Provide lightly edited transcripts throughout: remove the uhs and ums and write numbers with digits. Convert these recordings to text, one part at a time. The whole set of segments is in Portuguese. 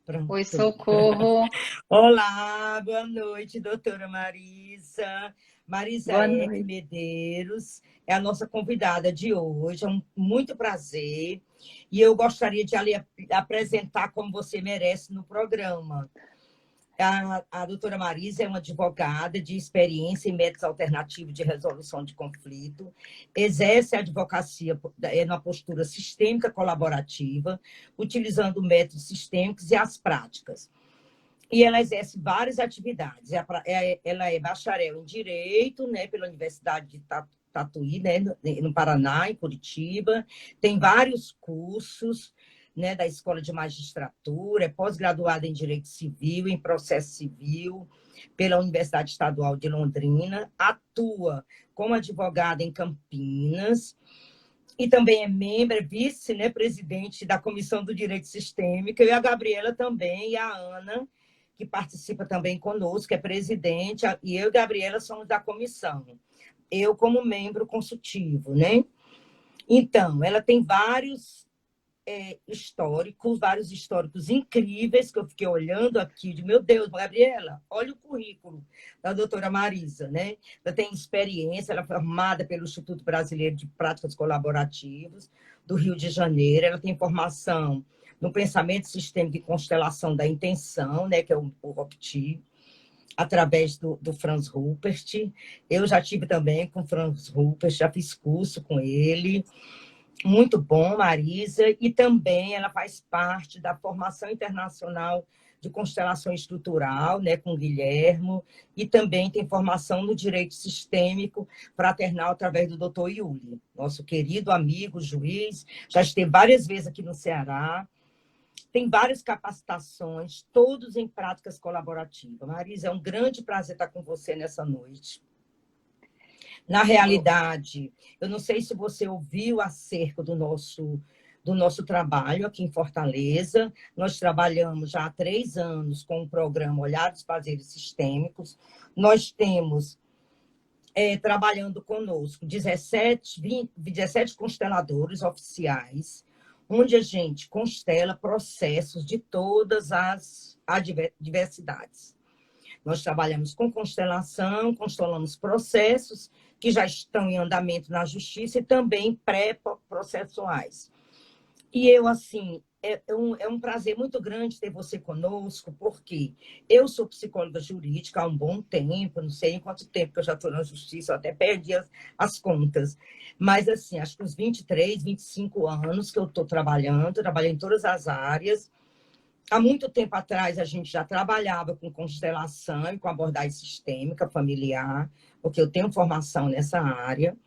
Oi, Pronto. Socorro. Olá, boa noite, doutora Marisa. Marisa Boa F. noite. Medeiros é a nossa convidada de hoje. É muito prazer. E eu gostaria de lhe apresentar como você merece no programa. A doutora Marisa é uma advogada de experiência em métodos alternativos de resolução de conflito, exerce a advocacia na postura sistêmica colaborativa, utilizando métodos sistêmicos e as práticas. E ela exerce várias atividades. Ela é bacharel em Direito, né, pela Universidade de Tatuí, né, no Paraná, em Curitiba. Tem vários cursos, né, da Escola de Magistratura, é pós-graduada em Direito Civil, em Processo Civil, pela Universidade Estadual de Londrina. Atua como advogada em Campinas. E também é membro, é vice, né, presidente da Comissão do Direito Sistêmico. E a Gabriela também, e a Ana, que participa também conosco, é presidente, e eu e a Gabriela somos da comissão. Eu como membro consultivo, né? Então, ela tem vários vários históricos incríveis, que eu fiquei olhando aqui, de meu Deus, Gabriela, olha o currículo da doutora Marisa, né? Ela tem experiência, ela é formada pelo Instituto Brasileiro de Práticas Colaborativas, do Rio de Janeiro, ela tem formação no pensamento sistêmico e constelação da intenção, né, que é o ROPT, através do Franz Ruppert. Eu já tive também com o Franz Ruppert, já fiz curso com ele. Muito bom, Marisa, e também ela faz parte da formação internacional de constelação estrutural, né, com o Guilhermo, e também tem formação no direito sistêmico fraternal através do doutor Yuli, nosso querido amigo, juiz, já esteve várias vezes aqui no Ceará, tem várias capacitações, todos em práticas colaborativas. Marisa, é um grande prazer estar com você nessa noite. Na realidade, eu não sei se você ouviu acerca do nosso trabalho aqui em Fortaleza. Nós trabalhamos já há 3 anos com o programa Olhares Fazeres Sistêmicos. Nós temos, trabalhando conosco, 17 consteladores oficiais, onde a gente constela processos de todas as diversidades. Nós trabalhamos com constelação, constelamos processos que já estão em andamento na justiça e também pré-processuais. E eu, assim, é um prazer muito grande ter você conosco, porque eu sou psicóloga jurídica há um bom tempo, não sei em quanto tempo que eu já estou na justiça, eu até perdi as contas. Mas, assim, acho que uns 23, 25 anos que eu estou trabalhando, trabalhei em todas as áreas. Há muito tempo atrás, a gente já trabalhava com constelação e com abordagem sistêmica familiar, porque eu tenho formação nessa área.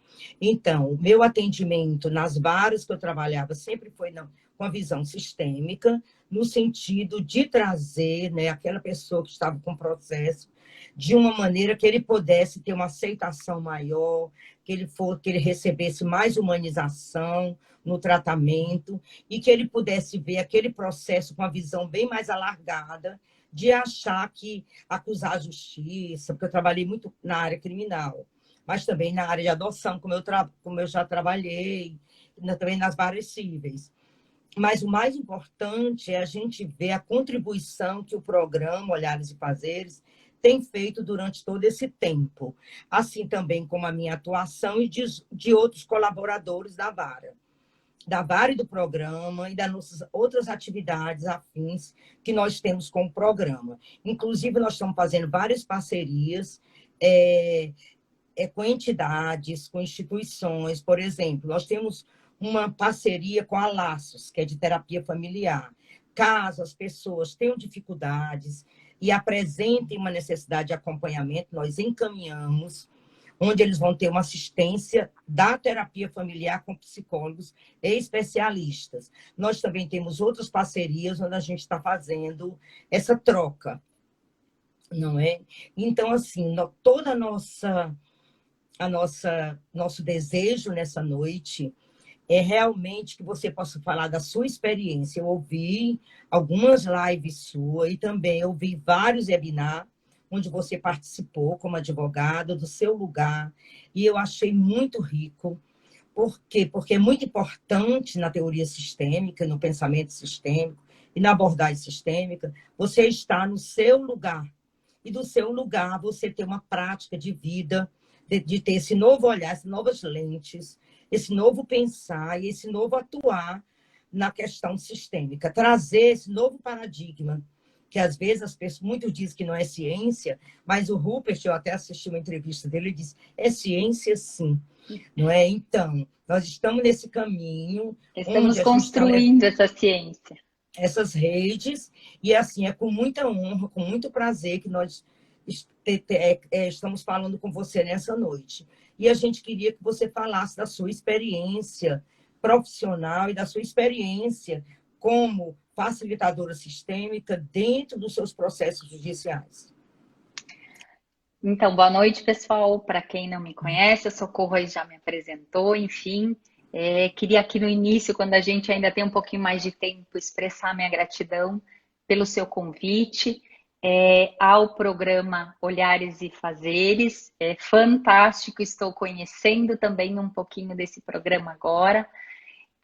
Então, o meu atendimento nas varas que eu trabalhava sempre foi com a visão sistêmica, no sentido de trazer, né, aquela pessoa que estava com processo de uma maneira que ele pudesse ter uma aceitação maior, que ele recebesse mais humanização no tratamento, e que ele pudesse ver aquele processo com uma visão bem mais alargada, de achar que acusar a justiça, porque eu trabalhei muito na área criminal, mas também na área de adoção, como eu já trabalhei, também nas várias cíveis. Mas o mais importante é a gente ver a contribuição que o programa Olhares e Fazeres tem feito durante todo esse tempo, assim também como a minha atuação e de outros colaboradores da vara e do programa e das nossas outras atividades afins que nós temos com o programa. Inclusive, nós estamos fazendo várias parcerias com entidades, com instituições. Por exemplo, nós temos uma parceria com a Laços, que é de terapia familiar. Caso as pessoas tenham dificuldades e apresentem uma necessidade de acompanhamento, nós encaminhamos, onde eles vão ter uma assistência da terapia familiar com psicólogos e especialistas. Nós também temos outras parcerias onde a gente está fazendo essa troca, não é? Então, assim, toda nosso desejo nessa noite é realmente que você possa falar da sua experiência. Eu ouvi algumas lives suas e também ouvi vários webinars onde você participou como advogada do seu lugar, e eu achei muito rico. Por quê? Porque é muito importante na teoria sistêmica, no pensamento sistêmico e na abordagem sistêmica, você está no seu lugar. E do seu lugar você ter uma prática de vida, de ter esse novo olhar, essas novas lentes, esse novo pensar e esse novo atuar na questão sistêmica. Trazer esse novo paradigma, que às vezes as pessoas, muitos dizem que não é ciência, mas o Rupert, eu até assisti uma entrevista dele, ele disse, é ciência sim, não é? Então, nós estamos nesse caminho, Estamos onde a gente está construindo essa ciência. essas redes, e assim, é com muita honra, com muito prazer que nós estamos falando com você nessa noite. E a gente queria que você falasse da sua experiência profissional e da sua experiência como facilitadora sistêmica dentro dos seus processos judiciais. Então, boa noite, pessoal. Para quem não me conhece, a Socorro aí já me apresentou, enfim. Queria aqui no início, quando a gente ainda tem um pouquinho mais de tempo, expressar minha gratidão pelo seu convite ao programa Olhares e Fazeres. É fantástico, estou conhecendo também um pouquinho desse programa agora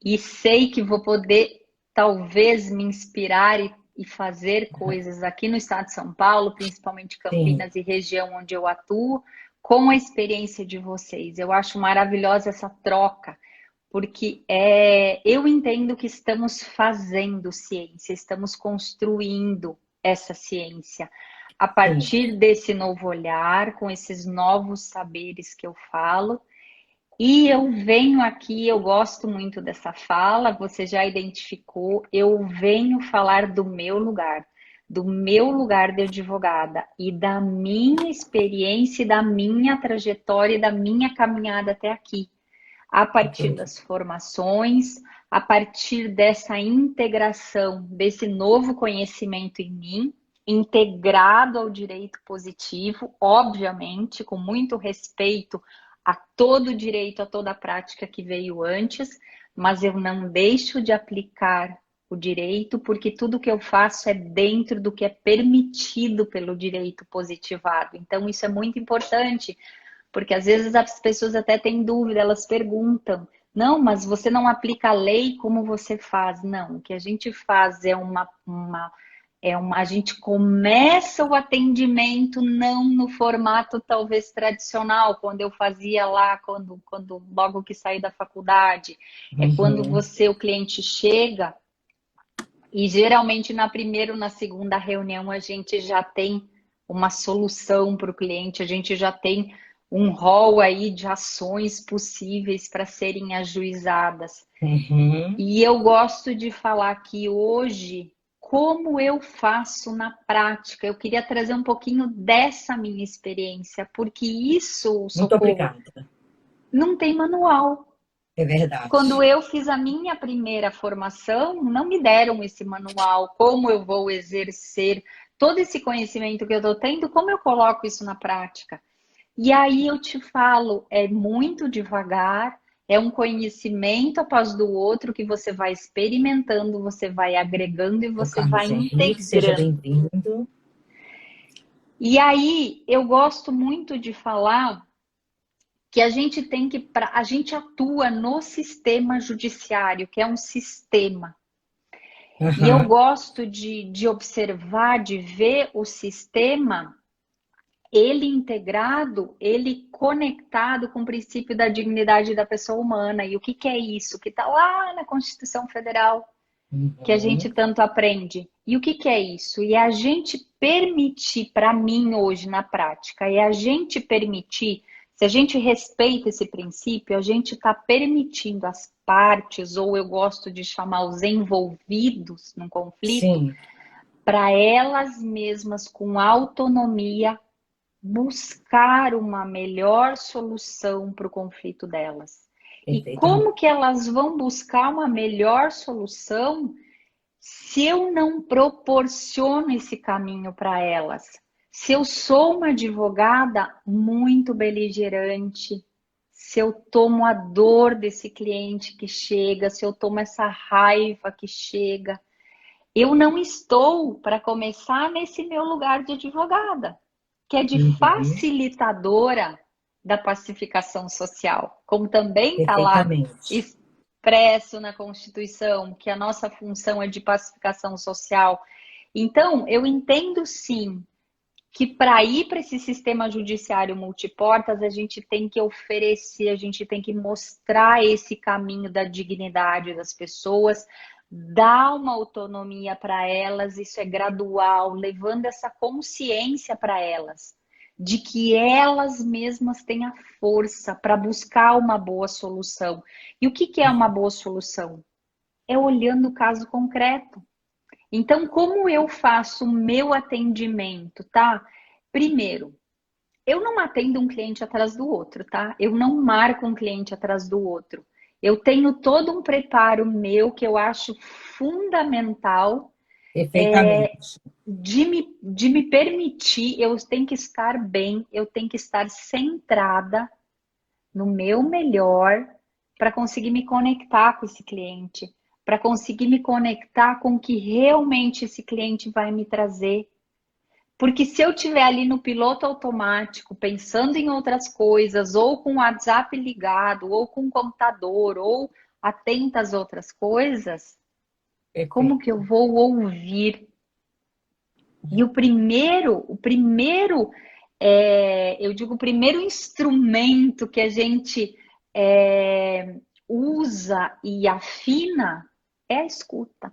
e sei que vou poder, talvez, me inspirar e fazer coisas aqui no estado de São Paulo, principalmente Campinas Sim. e região onde eu atuo, com a experiência de vocês. Eu acho maravilhosa essa troca, porque eu entendo que estamos fazendo ciência, estamos construindo essa ciência a partir desse novo olhar, com esses novos saberes que eu falo. E eu venho aqui, eu gosto muito dessa fala, você já identificou, eu venho falar do meu lugar de advogada e da minha experiência, da minha trajetória, da minha caminhada até aqui, a partir das formações, a partir dessa integração, desse novo conhecimento em mim, integrado ao direito positivo, obviamente, com muito respeito a todo o direito, a toda a prática que veio antes, mas eu não deixo de aplicar o direito, porque tudo que eu faço é dentro do que é permitido pelo direito positivado. Então, isso é muito importante, porque às vezes as pessoas até têm dúvida, elas perguntam, não, mas você não aplica a lei como você faz. Não, o que a gente faz é a gente começa o atendimento não no formato talvez tradicional, quando eu fazia lá, quando logo que saí da faculdade. É quando o cliente chega e geralmente na primeira ou na segunda reunião a gente já tem uma solução para o cliente, a gente já tem um rol aí de ações possíveis para serem ajuizadas. E eu gosto de falar que hoje, como eu faço na prática, eu queria trazer um pouquinho dessa minha experiência, porque isso, Muito Socorro, obrigada. não tem manual. É verdade. Quando eu fiz a minha primeira formação, não me deram esse manual, como eu vou exercer todo esse conhecimento que eu estou tendo, como eu coloco isso na prática. E aí eu te falo, é muito devagar, é um conhecimento após do outro que você vai experimentando, você vai agregando e você vai Carlos Henrique, seja integrando. bem-vindo. E aí eu gosto muito de falar que a gente a gente atua no sistema judiciário, que é um sistema. E eu gosto de observar, de ver o sistema, ele integrado, ele conectado com o princípio da dignidade da pessoa humana. E o que é isso? Que está lá na Constituição Federal, que a gente tanto aprende. E o que é isso? E a gente permitir, para mim hoje na prática, é a gente permitir, se a gente respeita esse princípio, a gente está permitindo as partes, ou eu gosto de chamar os envolvidos num conflito, para elas mesmas, com autonomia, buscar uma melhor solução para o conflito delas. E como que elas vão buscar uma melhor solução se eu não proporciono esse caminho para elas? Se eu sou uma advogada muito beligerante, se eu tomo a dor desse cliente que chega, se eu tomo essa raiva que chega, eu não estou, para começar, nesse meu lugar de advogada, que é de facilitadora da pacificação social, como também está lá expresso na Constituição, que a nossa função é de pacificação social. Então, eu entendo sim que para ir para esse sistema judiciário multiportas, a gente tem que oferecer, a gente tem que mostrar esse caminho da dignidade das pessoas, dar uma autonomia para elas, isso é gradual, levando essa consciência para elas, de que elas mesmas têm a força para buscar uma boa solução. E o que é uma boa solução? É olhando o caso concreto. Então, como eu faço o meu atendimento, tá? Primeiro, eu não atendo um cliente atrás do outro, tá? Eu não marco um cliente atrás do outro. Eu tenho todo um preparo meu que eu acho fundamental Perfeitamente. de me permitir, eu tenho que estar bem, eu tenho que estar centrada no meu melhor para conseguir me conectar com esse cliente, para conseguir me conectar com o que realmente esse cliente vai me trazer. Porque se eu estiver ali no piloto automático, pensando em outras coisas, ou com o WhatsApp ligado, ou com o computador, ou atenta às outras coisas, como que Perfeito. eu vou ouvir? E eu digo, o primeiro instrumento que a gente usa e afina é a escuta.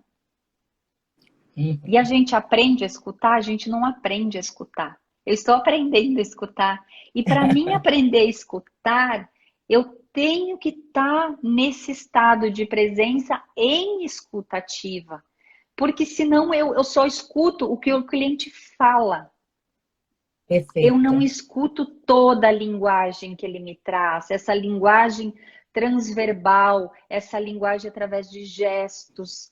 E a gente aprende a escutar, a gente não aprende a escutar. Eu estou aprendendo a escutar. E para mim aprender a escutar, eu tenho que estar nesse estado de presença em escutativa. Porque senão eu só escuto o que o cliente fala. Eu não Perfeita. escuto toda a linguagem que ele me traz, essa linguagem transverbal, essa linguagem através de gestos,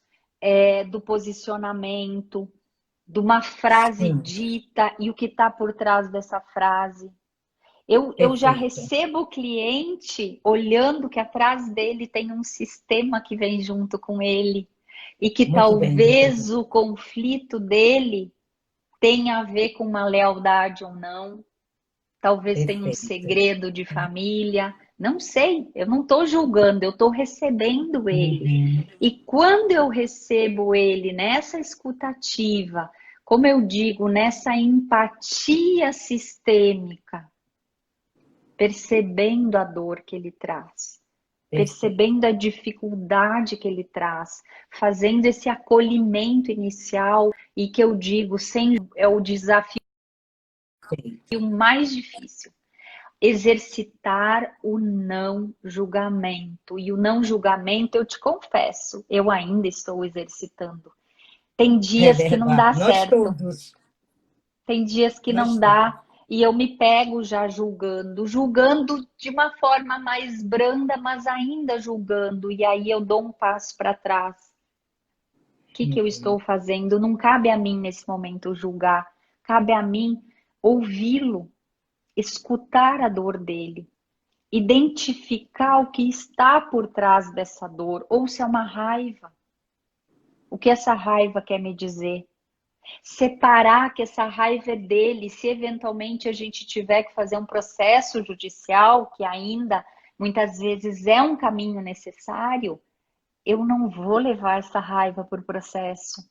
do posicionamento, de uma frase Sim, dita e o que está por trás dessa frase. Eu já perfeita. recebo o cliente olhando que atrás dele tem um sistema que vem junto com ele e que Muito bem, doutora. talvez o conflito dele tenha a ver com uma lealdade ou não, talvez tenha um Perfeita. segredo de família, não sei, eu não estou julgando, eu estou recebendo ele. Uhum. E quando eu recebo ele nessa escutativa, como eu digo, nessa empatia sistêmica, percebendo a dor que ele traz, Perfeito. percebendo a dificuldade que ele traz, fazendo esse acolhimento inicial e que eu digo, sem é o desafio mais difícil, exercitar o não julgamento. E o não julgamento, eu te confesso, eu ainda estou exercitando. Tem É dias que não dá verdade. Nós certo, todos. tem dias que Nós não todos. dá. E eu me pego já julgando, julgando de uma forma mais branda, mas ainda julgando. E aí eu dou um passo para trás. O que que eu Uhum. estou fazendo? Não cabe a mim nesse momento julgar. Cabe a mim ouvi-lo, escutar a dor dele, identificar o que está por trás dessa dor, ou se é uma raiva. O que essa raiva quer me dizer? Separar que essa raiva é dele, se eventualmente a gente tiver que fazer um processo judicial, que ainda muitas vezes é um caminho necessário, eu não vou levar essa raiva por processo.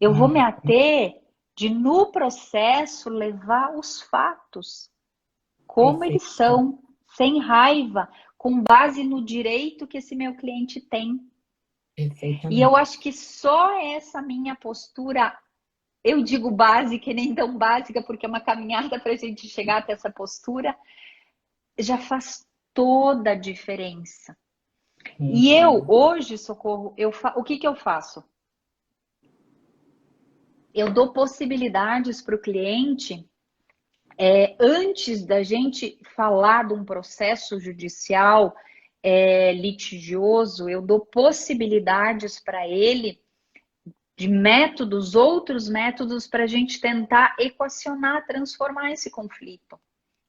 Eu vou me Uhum. ater de, no processo, levar os fatos como eles Perfeito. são, sem raiva, com base no direito que esse meu cliente tem. E eu Perfeitamente. acho que só essa minha postura, eu digo básica e nem tão básica, porque é uma caminhada para a gente chegar até essa postura, já faz toda a diferença. E eu, Uhum. hoje, Socorro, o que que eu faço? Eu dou possibilidades para o cliente, antes da gente falar de um processo judicial litigioso, eu dou possibilidades para ele de métodos, outros métodos para a gente tentar equacionar, transformar esse conflito,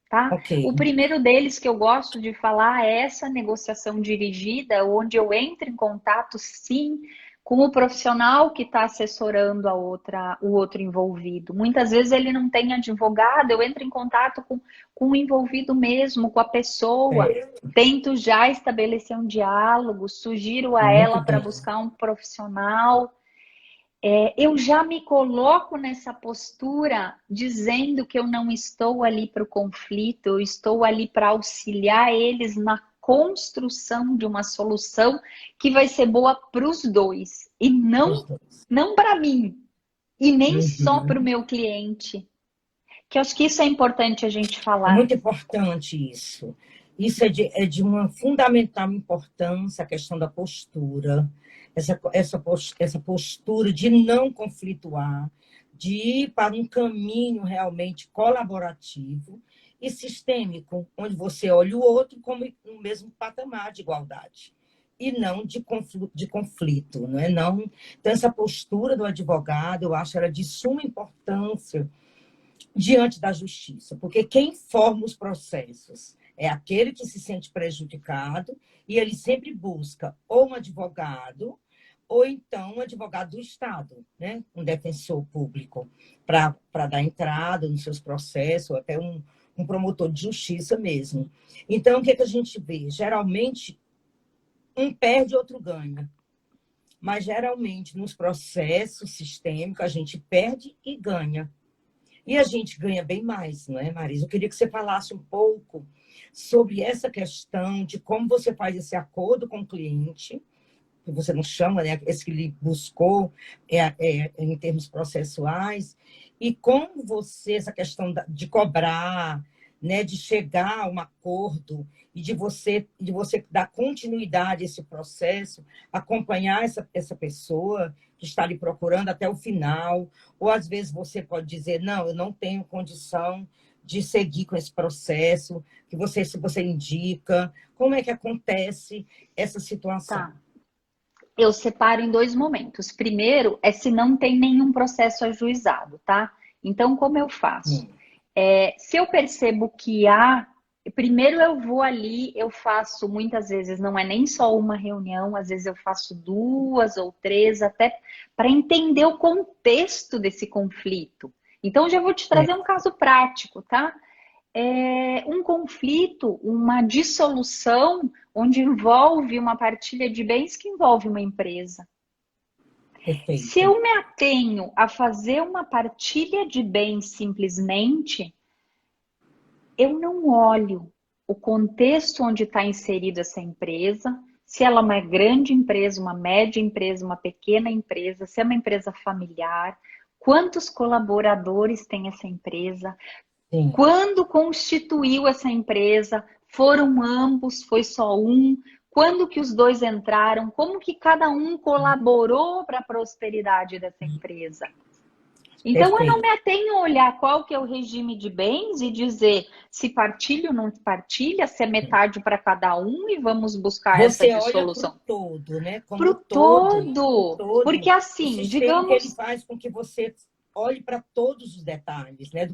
tá? Ok. O primeiro deles que eu gosto de falar é essa negociação dirigida, onde eu entro em contato, sim, com o profissional que está assessorando o outro envolvido. Muitas vezes ele não tem advogado, eu entro em contato com o envolvido mesmo, com a pessoa, tento já estabelecer um diálogo, sugiro a Muito ela para bem. buscar um profissional. Eu já me coloco nessa postura dizendo que eu não estou ali para o conflito, eu estou ali para auxiliar eles na construção de uma solução que vai ser boa para os dois e Os dois. não para mim e nem só para o Uhum. meu cliente. Que eu acho que isso é importante a gente É falar. muito importante isso. Isso é de uma fundamental importância, a questão da postura, essa postura de não conflituar, de ir para um caminho realmente colaborativo e sistêmico, onde você olha o outro como no mesmo patamar de igualdade e não de conflito, não é? Não, então, essa postura do advogado, eu acho ela de suma importância diante da justiça, porque quem forma os processos é aquele que se sente prejudicado e ele sempre busca ou um advogado ou então um advogado do Estado, né? Um defensor público, para dar entrada nos seus processos, ou até um promotor de justiça mesmo. Então, o que a gente vê? Geralmente, um perde, outro ganha. Mas, geralmente, nos processos sistêmicos, a gente perde e ganha. E a gente ganha bem mais, não é, Marisa? Eu queria que você falasse um pouco sobre essa questão de como você faz esse acordo com o cliente, que você não chama, né? Esse que ele buscou em termos processuais, e como você, essa questão de cobrar, né? De chegar a um acordo e de você dar continuidade a esse processo, acompanhar essa pessoa que está lhe procurando até o final, ou às vezes você pode dizer, não, eu não tenho condição de seguir com esse processo, se você indica, como é que acontece essa situação? Tá. Eu separo em dois momentos. Primeiro é se não tem nenhum processo ajuizado, tá? Então, como eu faço? Hum. Se eu percebo que há, primeiro eu vou ali, eu faço muitas vezes, não é nem só uma reunião, às vezes eu faço duas ou três, até para entender o contexto desse conflito. Então, já vou te trazer um caso prático, tá? Um conflito, uma dissolução, onde envolve uma partilha de bens que envolve uma empresa. Se Perfeito. eu me atenho a fazer uma partilha de bens simplesmente, eu não olho o contexto onde está inserida essa empresa, se ela é uma grande empresa, uma média empresa, uma pequena empresa, se é uma empresa familiar, quantos colaboradores tem essa empresa, Sim. quando constituiu essa empresa, foram ambos, foi só um, quando que os dois entraram, como que cada um colaborou para a prosperidade dessa empresa. Então, eu não me Perfeito. atenho a olhar qual que é o regime de bens e dizer se partilha ou não partilha, se é metade para cada um e vamos buscar essa Você olha para o dissolução. todo, né? Para Como o todo, o todo. Porque todo, o assim, sistema que ele digamos, faz com que você olhe para todos os detalhes, né?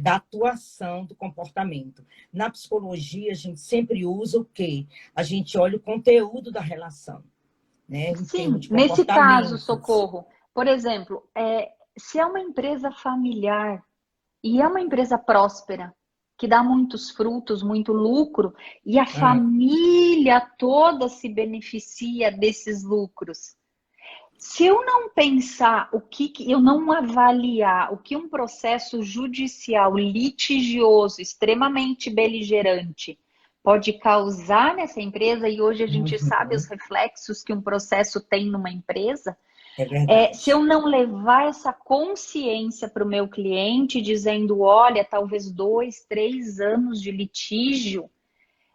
Da atuação, do comportamento. Na psicologia, a gente sempre usa o quê? A gente olha o conteúdo da relação, né? Em termos sim, de nesse caso, comportamentos. Socorro, por exemplo, se é uma empresa familiar e é uma empresa próspera, que dá muitos frutos, muito lucro, e a Ah, família toda se beneficia desses lucros. Se eu não pensar eu não avaliar o que um processo judicial litigioso, extremamente beligerante, pode causar nessa empresa, e hoje a gente sabe os uhum, reflexos que um processo tem numa empresa, é se eu verdade. não levar essa consciência para o meu cliente, dizendo, olha, talvez 2, 3 anos de litígio,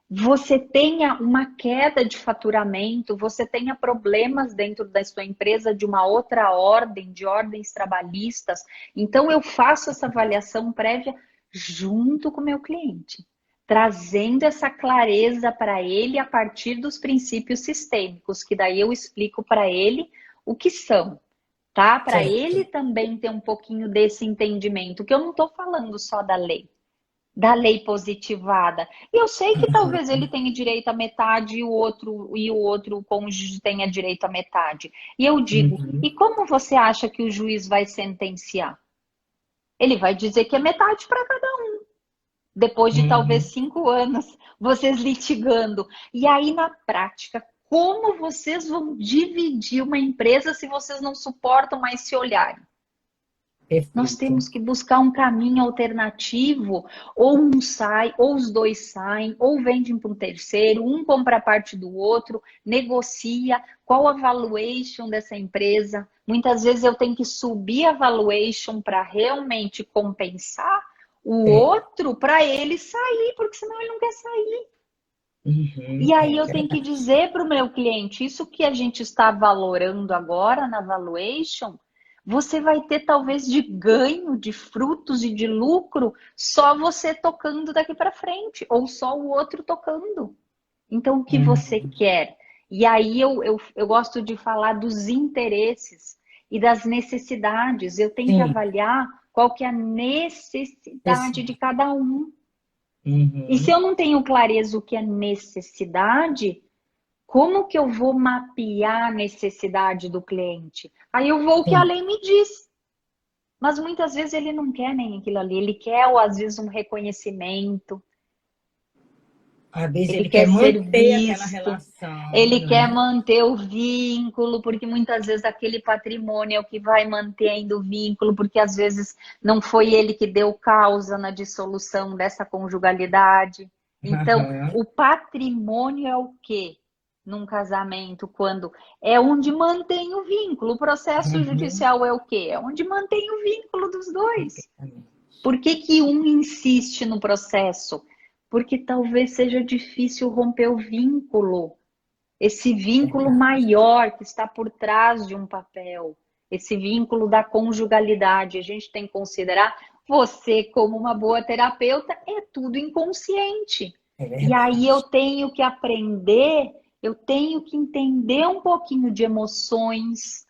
você tenha uma queda de faturamento, você tenha problemas dentro da sua empresa de uma outra ordem, de ordens trabalhistas. Então, eu faço essa avaliação prévia junto com o meu cliente, trazendo essa clareza para ele a partir dos princípios sistêmicos, que daí eu explico para ele o que são, tá? Para Certo. ele também ter um pouquinho desse entendimento, que eu não estou falando só da lei. da lei positivada. E eu sei que talvez Uhum. ele tenha direito à metade e o outro cônjuge tenha direito à metade. E eu digo, e Uhum. como você acha que o juiz vai sentenciar? Ele vai dizer que é metade para cada um, depois de talvez Uhum. 5 anos vocês litigando. E aí, na prática, como vocês vão dividir uma empresa se vocês não suportam mais se olharem? Nós Perfeito. temos que buscar um caminho alternativo, ou um sai, ou os dois saem, ou vendem para um terceiro, um compra parte do outro, negocia, qual a valuation dessa empresa. Muitas vezes eu tenho que subir a valuation para realmente compensar o É. outro para ele sair, porque senão ele não quer sair. Uhum. E aí É eu tenho que verdade. dizer para o meu cliente, isso que a gente está valorando agora na valuation, você vai ter talvez de ganho, de frutos e de lucro, só você tocando daqui para frente, ou só o outro tocando. Então, o que você Uhum. quer? E aí eu gosto de falar dos interesses e das necessidades. Eu tenho que Sim. avaliar qual que é a necessidade de Esse- cada um. E se Uhum. eu não tenho clareza o que é necessidade, como que eu vou mapear a necessidade do cliente? Aí eu vou o que a Sim. lei me diz. Mas muitas vezes ele não quer nem aquilo ali, ele quer, ou às vezes, um reconhecimento, Às vezes ele ele quer quer ser manter aquela visto, relação, ele não quer é? manter o vínculo, porque muitas vezes aquele patrimônio é o que vai mantendo o vínculo, porque às vezes não foi ele que deu causa na dissolução dessa conjugalidade. Então, Aham. o patrimônio é o quê? Num casamento, quando é onde mantém o vínculo. O processo Uhum. judicial é o quê? É onde mantém o vínculo dos dois. Por que que um insiste no processo? Porque talvez seja difícil romper o vínculo, esse vínculo Verdade. maior que está por trás de um papel, esse vínculo da conjugalidade. A gente tem que considerar, você, como uma boa terapeuta, é tudo inconsciente. É E aí eu verdade. tenho que aprender, eu tenho que entender um pouquinho de emoções,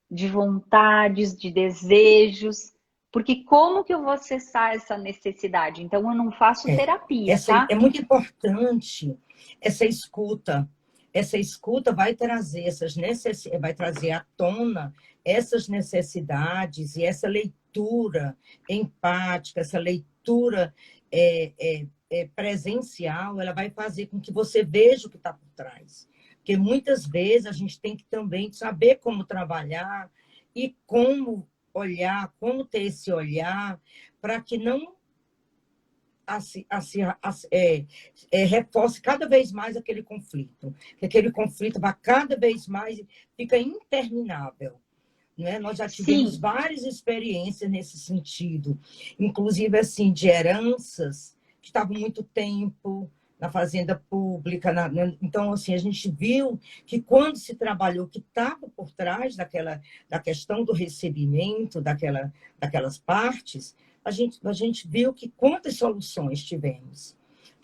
de vontades, de desejos, porque como que eu vou acessar essa necessidade? Então eu não faço É. terapia, É tá? muito importante essa escuta. Essa escuta vai trazer vai trazer à tona essas necessidades e essa leitura empática, essa leitura presencial, ela vai fazer com que você veja o que está por trás. Porque muitas vezes a gente tem que também saber como trabalhar e como olhar, como ter esse olhar, para que não reforce cada vez mais aquele conflito, que aquele conflito vai cada vez mais, fica interminável. Né? Nós já tivemos Sim, várias experiências nesse sentido, inclusive assim, de heranças que estavam muito tempo na fazenda pública. Então, assim, a gente viu que quando se trabalhou o que estava por trás da questão do recebimento daquelas partes, a gente viu que quantas soluções tivemos.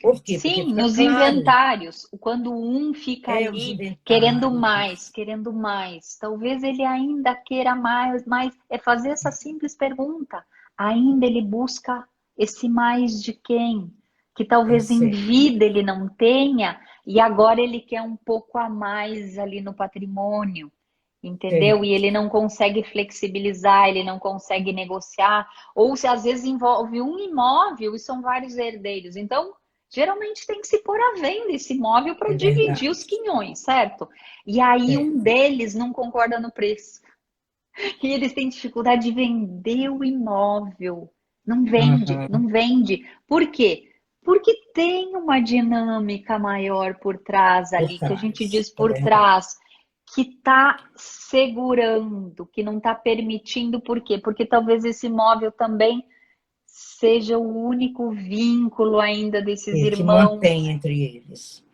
Por quê? Porque sim, fica nos claro, inventários, quando um fica os ali inventários. querendo mais, talvez ele ainda queira mais, mas é fazer essa simples pergunta. Ainda ele busca esse mais de quem? Que É talvez em certo. vida ele não tenha, e agora ele quer um pouco a mais ali no patrimônio, entendeu? E Certo. ele não consegue flexibilizar, ele não consegue negociar, ou se às vezes envolve um imóvel e são vários herdeiros. Então, geralmente tem que se pôr à venda esse imóvel para É dividir os verdade. quinhões, certo? E aí É. um deles não concorda no preço. E eles têm dificuldade de vender o imóvel. Não vende, Aham. não vende. Por quê? Porque tem uma dinâmica maior por trás Por ali, que a gente trás. diz É por verdade. trás, que está segurando, que não está permitindo. Por quê? Porque talvez esse imóvel também seja o único vínculo ainda desses Que irmãos. mantém entre eles.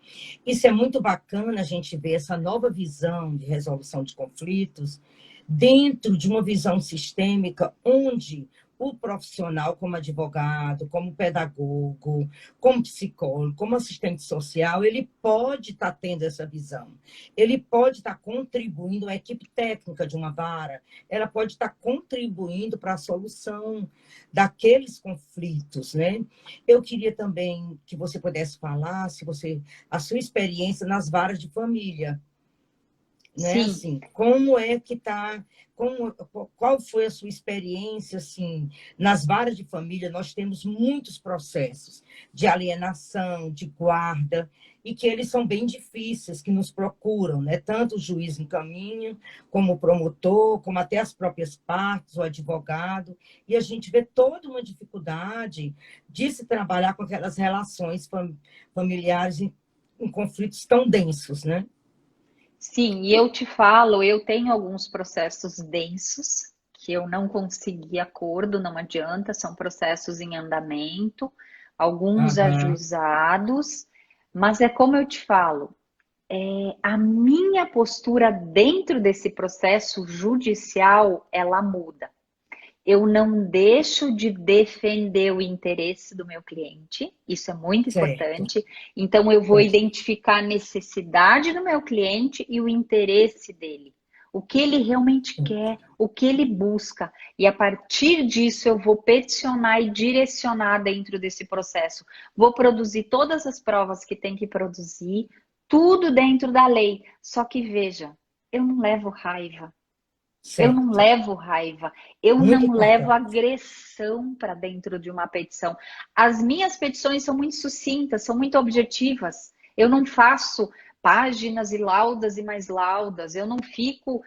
Isso é muito bacana a gente ver essa nova visão de resolução de conflitos dentro de uma visão sistêmica onde o profissional como advogado, como pedagogo, como psicólogo, como assistente social, ele pode estar tendo essa visão. Ele pode estar contribuindo, a equipe técnica de uma vara, ela pode estar contribuindo para a solução daqueles conflitos, né? Eu queria também que você pudesse falar, se você, a sua experiência nas varas de família, né? Sim. Assim, como é que tá, qual foi a sua experiência assim, nas varas de família? Nós temos muitos processos de alienação, de guarda, e que eles são bem difíceis, que nos procuram, né? Tanto o juiz encaminha, como o promotor, como até as próprias partes, o advogado, e a gente vê toda uma dificuldade de se trabalhar com aquelas relações familiares em conflitos tão densos, né? Sim, e eu te falo, eu tenho alguns processos densos que eu não consegui acordo, não adianta, são processos em andamento, alguns Aham. ajuizados, mas é como eu te falo, a minha postura dentro desse processo judicial, ela muda. Eu não deixo de defender o interesse do meu cliente, isso é muito Certo, importante. Então, eu vou certo. identificar a necessidade do meu cliente e o interesse dele. O que ele realmente quer, o que ele busca. E a partir disso, eu vou peticionar e direcionar dentro desse processo. Vou produzir todas as provas que tem que produzir, tudo dentro da lei. Só que veja, eu não levo raiva. Eu não Certo. levo raiva, eu Muito não levo importante. agressão para dentro de uma petição. As minhas petições são muito sucintas, são muito objetivas. Eu não faço páginas e laudas e mais laudas, eu não fico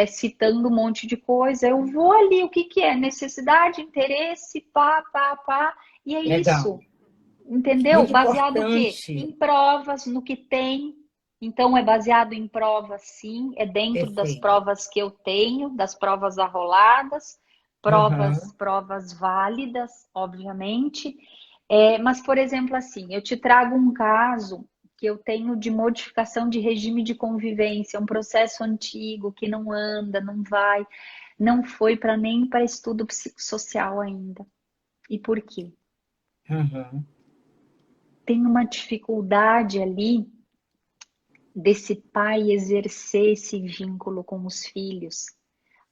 citando um monte de coisa. Eu vou ali, o que que é? Necessidade, interesse, pá, pá, pá, e é Legal. isso. Entendeu? Muito Baseado o quê? Em importante. provas, no que tem. Então, é baseado em provas, sim. É dentro das Perfeito. provas que eu tenho, das provas arroladas, Aham. provas válidas, obviamente. Mas, por exemplo, assim, eu te trago um caso que eu tenho de modificação de regime de convivência, um processo antigo que não anda, não vai, não foi para nem para estudo psicossocial ainda. E por quê? Aham. Tem uma dificuldade ali desse pai exercer esse vínculo com os filhos.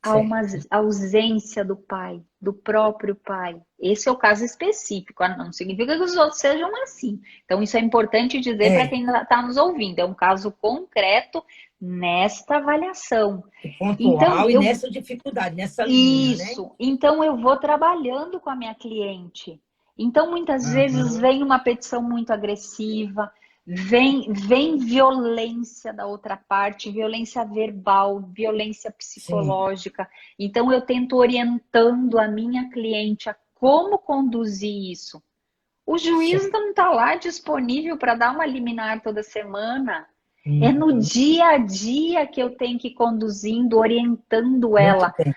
Há uma Certo. ausência do pai, do próprio pai. Esse é o caso específico, não significa que os outros sejam assim. Então, isso é importante dizer para É, quem está nos ouvindo. É um caso concreto nesta avaliação. Então, pontual e eu nessa dificuldade, nessa linha, né? isso. Então eu vou trabalhando com a minha cliente. Então muitas vezes Aham. vem uma petição muito agressiva, vem violência da outra parte, violência verbal, violência Sim. psicológica. Então eu tento orientando a minha cliente a como conduzir isso. O juiz Certo. não está lá disponível para dar uma liminar toda semana. É no Uhum. dia a dia que eu tenho que ir conduzindo, orientando Muito ela bem.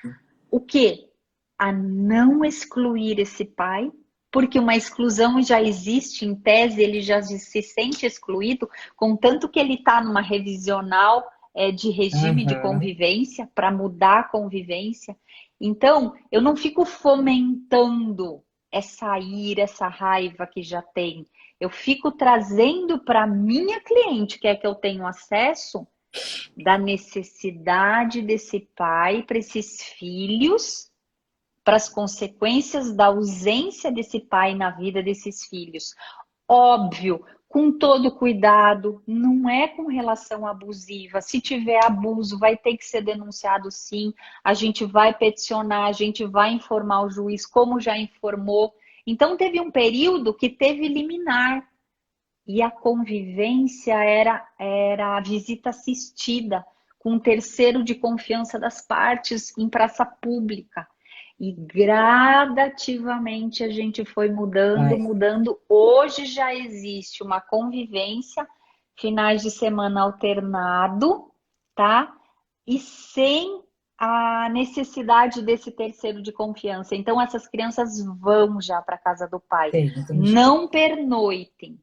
o quê? A não excluir esse pai, porque uma exclusão já existe, em tese ele já se sente excluído, contanto que ele está numa revisional de regime de Aham. convivência, para mudar a convivência. Então, eu não fico fomentando essa ira, essa raiva que já tem. Eu fico trazendo para minha cliente, que é que eu tenho acesso, da necessidade desse pai para esses filhos, para as consequências da ausência desse pai na vida desses filhos. Óbvio, com todo cuidado, não é com relação abusiva. Se tiver abuso, vai ter que ser denunciado sim. A gente vai peticionar, a gente vai informar o juiz, como já informou. Então, teve um período que teve liminar. E a convivência era a visita assistida, com um terceiro de confiança das partes em praça pública. E gradativamente a gente foi mudando, Vai. mudando. Hoje já existe uma convivência, finais de semana alternado, tá? E sem a necessidade desse terceiro de confiança. Então, essas crianças vão já para a casa do pai. Sei, entendi. Não pernoitem,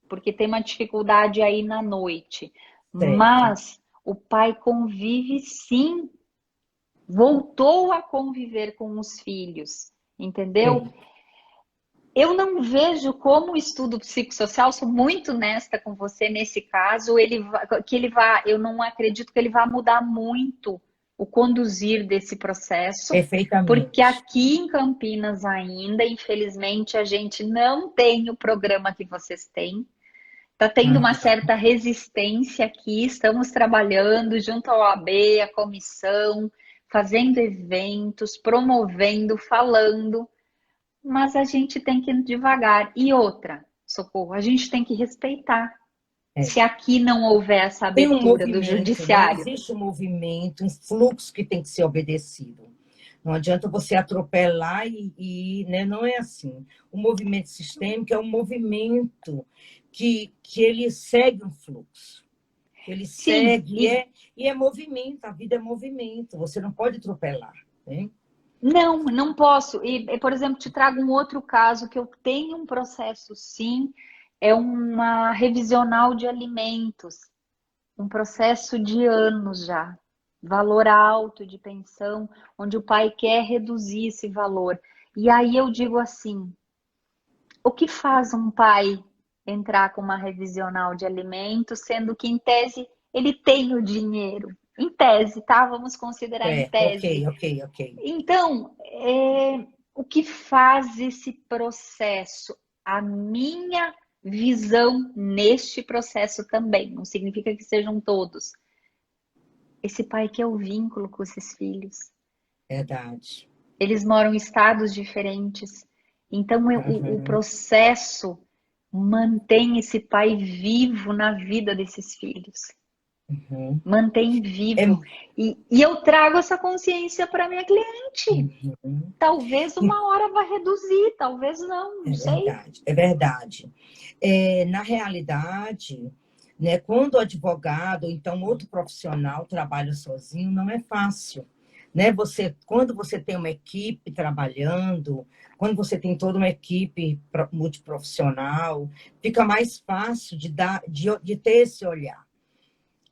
porque tem uma dificuldade aí na noite. Certo. Mas o pai convive sim, voltou a conviver com os filhos. entendeu? Eu não vejo como o estudo psicossocial, sou muito honesta com você nesse caso, eu não acredito que ele vá mudar muito o conduzir desse processo, porque Perfeitamente. aqui em Campinas ainda, infelizmente, a gente não tem o programa que vocês têm. Está tendo uma Uhum. certa resistência aqui, estamos trabalhando junto ao AB, a comissão, fazendo eventos, promovendo, falando, mas a gente tem que ir devagar. E outra, Socorro, a gente tem que respeitar. É. Se aqui não houver essa Tem um abertura do movimento, né? judiciário. Existe um movimento, um fluxo que tem que ser obedecido. Não adianta você atropelar né? Não é assim. O movimento sistêmico é um movimento que ele segue um fluxo. Ele Sim, segue, e é movimento, a vida é movimento, você não pode atropelar. Né? não posso. Por exemplo, te trago um outro caso que eu tenho um processo, sim, é uma revisional de alimentos, um processo de anos já, valor alto de pensão, onde o pai quer reduzir esse valor. E aí eu digo assim, o que faz um pai entrar com uma revisional de alimentos, sendo que em tese ele tem o dinheiro? Em tese, tá? Vamos considerar em Certo, tese. ok. Então, o que faz esse processo? A minha visão neste processo também, não significa que sejam todos. Esse pai quer o vínculo com esses filhos. Verdade. Eles moram em estados diferentes. Então, o Uhum, processo mantém esse pai vivo na vida desses filhos. uhum. Mantém É, vivo. E eu trago essa consciência para minha cliente. uhum. Talvez uma hora vá reduzir, talvez não É sei. verdade, é verdade. Na realidade, né, quando o advogado ou então outro profissional trabalha sozinho, não é fácil. Né? Quando você tem uma equipe trabalhando, quando você tem toda uma equipe multiprofissional, fica mais fácil de ter esse olhar.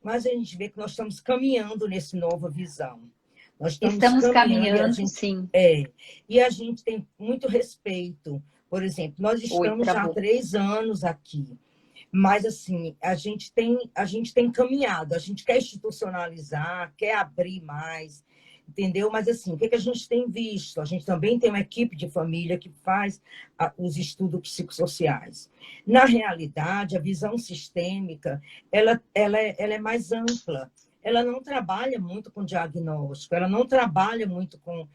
Mas a gente vê que nós estamos caminhando nessa nova visão. Nós estamos Estamos caminhando caminhando, sim. e a gente tem muito respeito. Por exemplo, nós Oi, estamos já há travou. 3 anos aqui, mas assim, a gente tem caminhado, a gente quer institucionalizar, quer abrir mais, entendeu? Mas assim, o que a gente tem visto? A gente também tem uma equipe de família que faz os estudos psicossociais. Na realidade, a visão sistêmica, ela é mais ampla. Ela não trabalha muito com diagnóstico, ela não trabalha muito com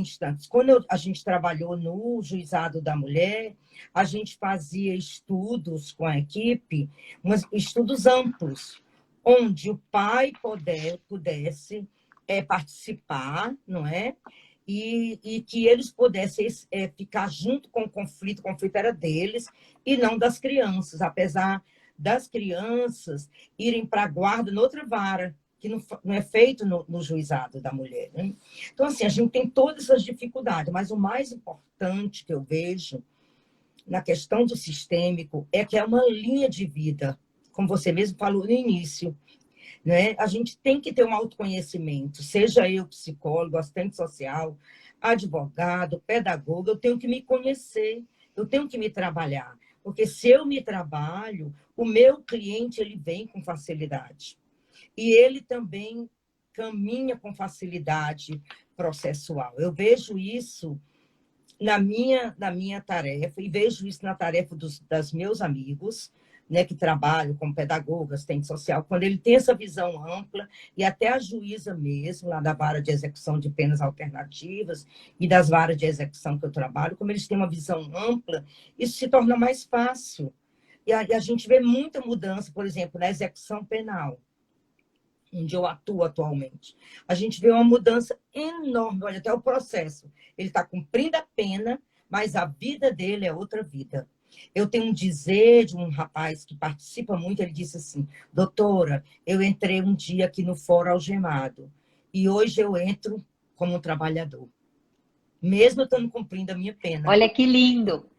instantes. Quando a gente trabalhou no Juizado da Mulher, a gente fazia estudos com a equipe, estudos amplos, onde o pai pudesse participar, não é? E que eles pudessem ficar junto com o conflito era deles e não das crianças, apesar das crianças irem para a guarda noutra vara, que não é feito no juizado da mulher. Né? Então, assim, a gente tem todas essas dificuldades, mas o mais importante que eu vejo na questão do sistêmico é que é uma linha de vida, como você mesmo falou no início. Né? A gente tem que ter um autoconhecimento, seja eu psicólogo, assistente social, advogado, pedagogo, eu tenho que me conhecer, eu tenho que me trabalhar, porque se eu me trabalho, o meu cliente ele vem com facilidade e ele também caminha com facilidade processual. Eu vejo isso na minha tarefa e vejo isso na tarefa das meus amigos, né, que trabalham como pedagoga, assistente social, quando ele tem essa visão ampla, e até a juíza mesmo, lá da vara de execução de penas alternativas e das varas de execução que eu trabalho, como eles têm uma visão ampla, isso se torna mais fácil. E a gente vê muita mudança, por exemplo, na execução penal, onde eu atuo atualmente. A gente vê uma mudança enorme, olha, até o processo. Ele está cumprindo a pena, mas a vida dele é outra vida. Eu tenho um dizer de um rapaz que participa muito, ele disse assim, doutora, eu entrei um dia aqui no Fórum Algemado, e hoje eu entro como um trabalhador, mesmo eu estando cumprindo a minha pena. Olha que lindo.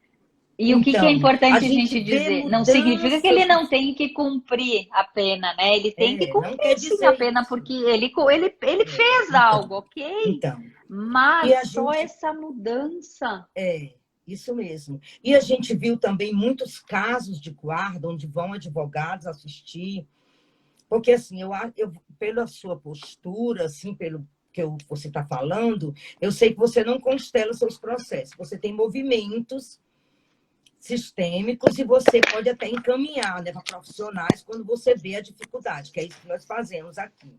E o que é Então, a importante a gente gente vê dizer? Não significa que mudanças, ele não tem que cumprir a pena, né? Ele tem que não quer cumprir sim a dizer pena, isso. porque ele fez Então, algo, ok? então, e a Mas só gente, essa mudança. isso mesmo. E a gente viu também muitos casos de guarda, onde vão advogados assistir, porque assim, pela sua postura, assim, pelo você está falando, eu sei que você não constela seus processos, você tem movimentos sistêmicos e você pode até encaminhar, né, para profissionais quando você vê a dificuldade, que é isso que nós fazemos aqui.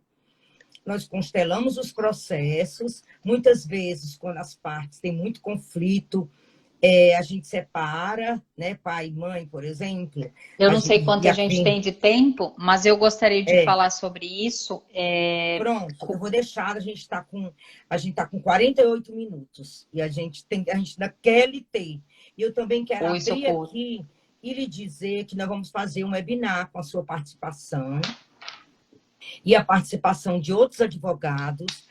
Nós constelamos os processos, muitas vezes, quando as partes têm muito conflito, a gente separa, né, pai e mãe, por exemplo, Eu não sei e quanto a gente tem de tempo, mas eu gostaria de é, falar sobre isso. pronto, eu vou deixar, a gente tá com 48 minutos e a gente ainda quer lhe ter. E eu também quero Oi, abrir Socorro. aqui e lhe dizer que nós vamos fazer um webinar com a sua participação e a participação de outros advogados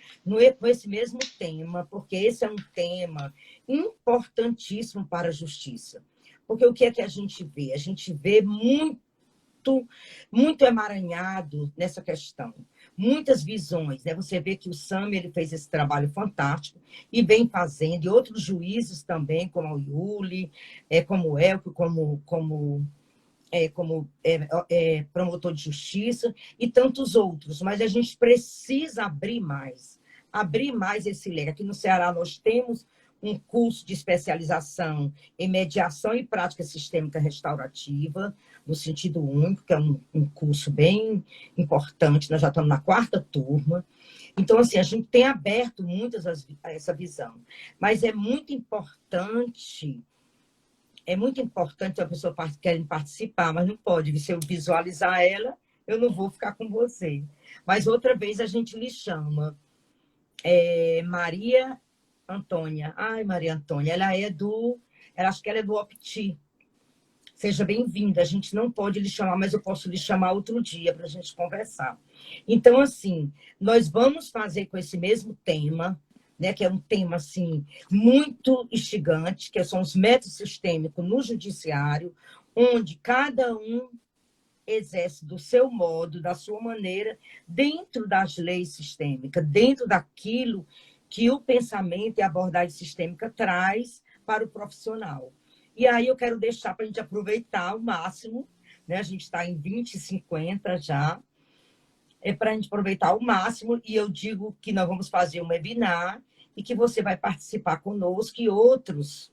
com esse mesmo tema, porque esse é um tema importantíssimo para a justiça. Porque o que é que a gente vê? A gente vê muito emaranhado nessa questão. Muitas visões, né? Você vê que o Sami ele fez esse trabalho fantástico e vem fazendo, e outros juízes também, como o Yuli, como o Elcio, como promotor de justiça e tantos outros. Mas a gente precisa abrir mais esse leque. Aqui no Ceará nós temos um curso de especialização em mediação e prática sistêmica restaurativa, no sentido único, que é um curso bem importante, nós já estamos na 4ª turma. Então, assim, a gente tem aberto muitas a essa visão, mas é muito importante a pessoa querer participar, mas não pode. Se eu visualizar ela, eu não vou ficar com você. Mas outra vez a gente lhe chama. Maria Antônia. Ai, Maria Antônia, acho que ela é do Opti. Seja bem-vinda. A gente não pode lhe chamar, mas eu posso lhe chamar outro dia para a gente conversar. Então, assim, nós vamos fazer com esse mesmo tema, né, que é um tema assim, muito instigante, que são os métodos sistêmicos no judiciário, onde cada um exerce do seu modo, da sua maneira, dentro das leis sistêmicas, dentro daquilo que o pensamento e a abordagem sistêmica traz para o profissional. E aí eu quero deixar para a gente aproveitar ao máximo, né? A gente está em 20h50 já, para a gente aproveitar ao máximo, e eu digo que nós vamos fazer um webinar e que você vai participar conosco e outros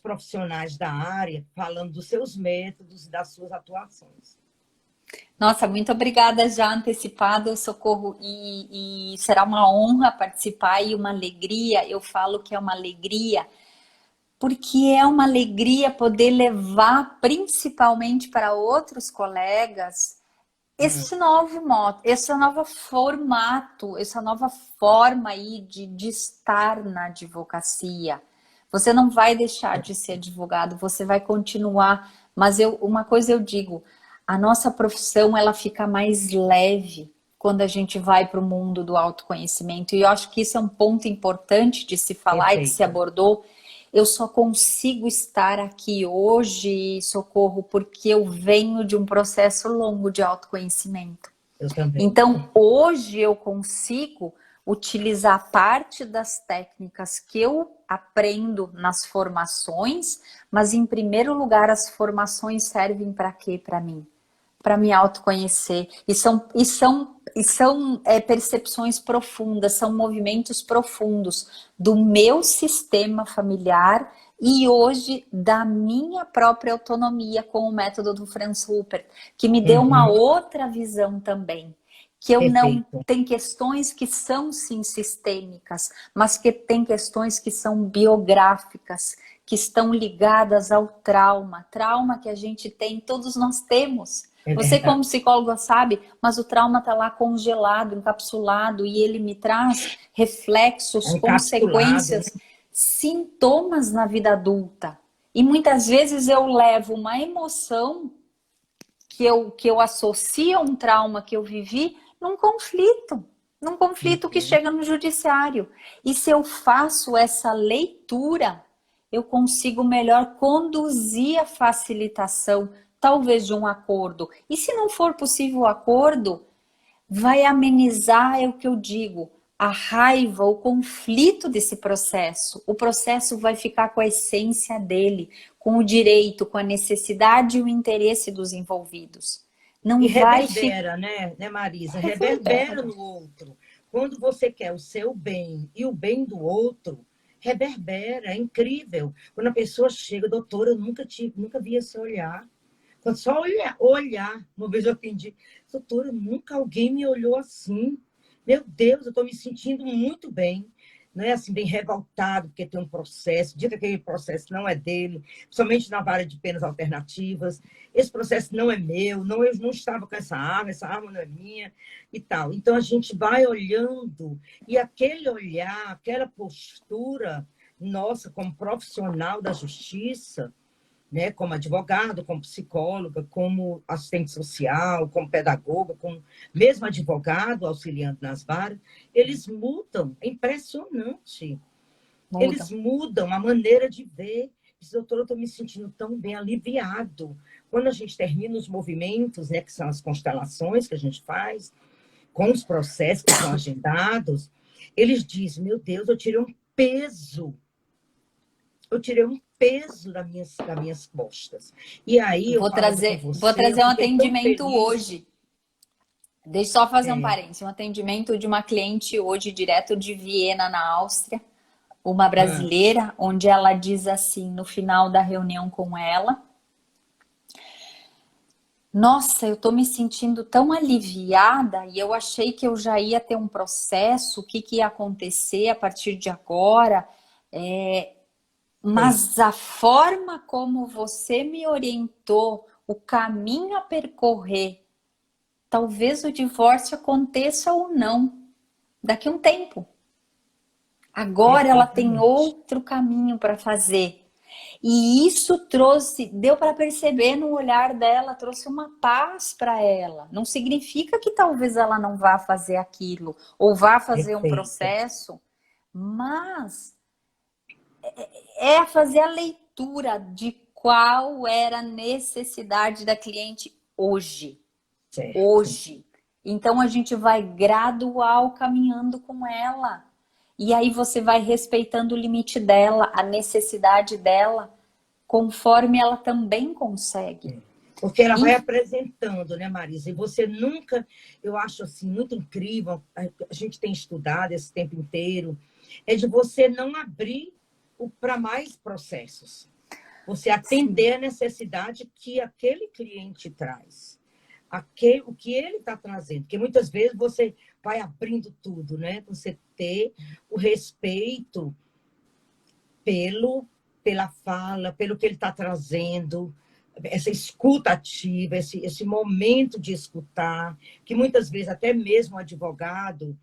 profissionais da área falando dos seus métodos e das suas atuações. Nossa, muito obrigada já antecipado, Socorro, e será uma honra participar e uma alegria. Eu falo que é uma alegria, porque é uma alegria poder levar principalmente para outros colegas esse novo modo, esse novo formato, essa nova forma aí de estar na advocacia. Você não vai deixar de ser advogado, você vai continuar. Mas uma coisa eu digo, a nossa profissão ela fica mais leve quando a gente vai para o mundo do autoconhecimento. E eu acho que isso é um ponto importante de se falar e que se abordou. Eu só consigo estar aqui hoje, Socorro, porque eu venho de um processo longo de autoconhecimento. Eu também. Então, hoje eu consigo utilizar parte das técnicas que eu aprendo nas formações, mas em primeiro lugar as formações servem para quê para mim? Para me autoconhecer. E são percepções profundas, são movimentos profundos do meu sistema familiar e hoje da minha própria autonomia com o método do Franz Rupert, que me deu uma outra visão também. Que eu não tem questões que são sim sistêmicas, mas que tem questões que são biográficas, que estão ligadas ao trauma que a gente tem, todos nós temos. Você como psicóloga sabe, mas o trauma está lá congelado, encapsulado, e ele me traz reflexos, consequências, sintomas na vida adulta. E muitas vezes eu levo uma emoção que eu associo a um trauma que eu vivi num conflito que chega no judiciário. E se eu faço essa leitura, eu consigo melhor conduzir a facilitação, talvez de um acordo. E se não for possível o acordo, vai amenizar, é o que eu digo, a raiva, o conflito desse processo. O processo vai ficar com a essência dele, com o direito, com a necessidade e o interesse dos envolvidos. Não E vai reverbera, né, Marisa? reverbera. Reverbera no outro. Quando você quer o seu bem e o bem do outro, reverbera, é incrível. Quando a pessoa chega, doutora, eu nunca vi esse olhar. Quando só olhar, uma vez eu atendi, doutora, nunca alguém me olhou assim. Meu Deus, eu estou me sentindo muito bem. Não é assim, bem revoltado, porque tem um processo, diz que aquele processo não é dele, somente na vara de penas alternativas. Esse processo não é meu, não, eu não estava com essa arma não é minha e tal. Então, a gente vai olhando, e aquele olhar, aquela postura nossa, como profissional da justiça, né, como advogado, como psicóloga, como assistente social, como pedagoga, como mesmo advogado auxiliando nas varas, eles mudam, é impressionante. Muda. Eles mudam a maneira de ver. Diz, doutora, eu estou me sentindo tão bem, aliviado. Quando a gente termina os movimentos, né, que são as constelações que a gente faz, com os processos que são agendados, eles dizem, meu Deus, eu tirei um peso das minhas costas. E aí, eu Vou falando com você, eu trazer um fiquei tão atendimento feliz. hoje. Deixa eu só fazer um É, parênteses. Um atendimento de uma cliente hoje, direto de Viena, na Áustria. Uma brasileira, onde ela diz assim, no final da reunião com ela: nossa, eu tô me sentindo tão aliviada e eu achei que eu já ia ter um processo, o que que ia acontecer a partir de agora. Mas a forma como você me orientou, o caminho a percorrer, talvez o divórcio aconteça ou não, daqui a um tempo. Agora ela tem exatamente. outro caminho para fazer. E isso trouxe, deu para perceber no olhar dela, trouxe uma paz para ela. Não significa que talvez ela não vá fazer aquilo, ou vá fazer um Perfeito. processo, mas é fazer a leitura de qual era a necessidade da cliente hoje. Certo. Hoje. Então a gente vai gradual caminhando com ela. E aí você vai respeitando o limite dela, a necessidade dela, conforme ela também consegue. Porque ela vai E, apresentando, né, Marisa? E você nunca, eu acho assim, muito incrível, a gente tem estudado esse tempo inteiro, é de você não abrir para mais processos. Você sim, atender a necessidade que aquele cliente traz. O que ele está trazendo. Porque muitas vezes você vai abrindo tudo, né? Você ter o respeito pela fala, pelo que ele está trazendo, essa escuta ativa, esse momento de escutar, que muitas vezes até mesmo o advogado,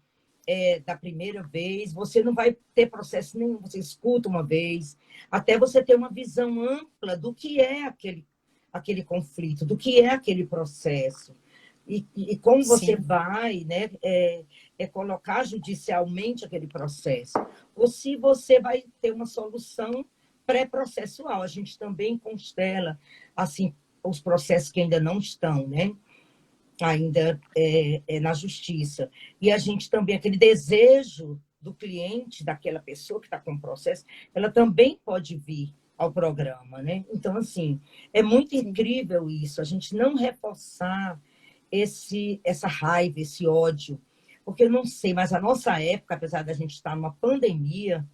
da primeira vez, você não vai ter processo nenhum, você escuta uma vez, até você ter uma visão ampla do que é aquele conflito, do que é aquele processo. E como você sim, vai, né, colocar judicialmente aquele processo, ou se você vai ter uma solução pré-processual. A gente também constela assim, os processos que ainda não estão, né? Ainda na justiça. E a gente também, aquele desejo do cliente, daquela pessoa que está com o processo, ela também pode vir ao programa, né? Então, assim, é muito sim. incrível isso, a gente não reforçar essa raiva, esse ódio, porque eu não sei, mas a nossa época, apesar da gente estar numa pandemia,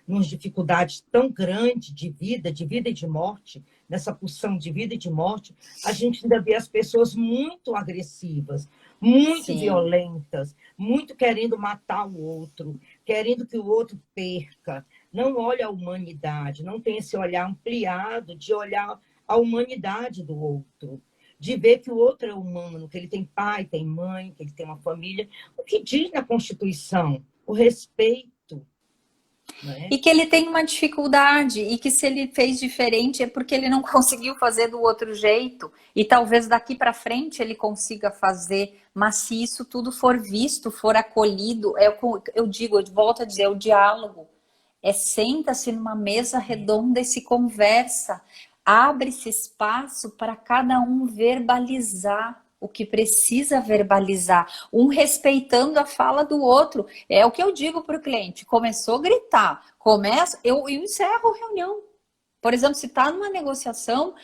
numa dificuldade tão grande de vida e de morte, nessa pulsão de vida e de morte, a gente ainda vê as pessoas muito agressivas, muito Sim. violentas, muito querendo matar o outro, querendo que o outro perca. Não olha a humanidade, não tem esse olhar ampliado de olhar a humanidade do outro, de ver que o outro é humano, que ele tem pai, tem mãe, que ele tem uma família. O que diz na Constituição? O respeito, né? E que ele tem uma dificuldade, e que se ele fez diferente é porque ele não conseguiu fazer do outro jeito. E talvez daqui para frente ele consiga fazer, mas se isso tudo for visto, for acolhido, eu digo, eu volto a dizer, o diálogo. senta-se numa mesa redonda e se conversa. Abre-se espaço para cada um verbalizar o que precisa verbalizar, um respeitando a fala do outro. É o que eu digo para o cliente: começou a gritar, eu encerro a reunião. Por exemplo, se está numa negociação,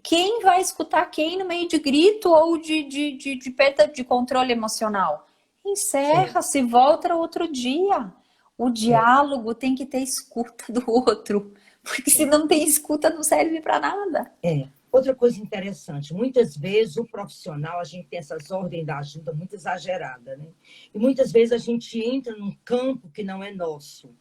quem vai escutar quem no meio de grito ou de perda de controle emocional? Encerra, se volta outro dia. O diálogo tem que ter escuta do outro, porque se não tem escuta não serve para nada. Outra coisa interessante, muitas vezes o profissional, a gente tem essas ordens da ajuda muito exageradas, né? E muitas vezes a gente entra num campo que não é nosso.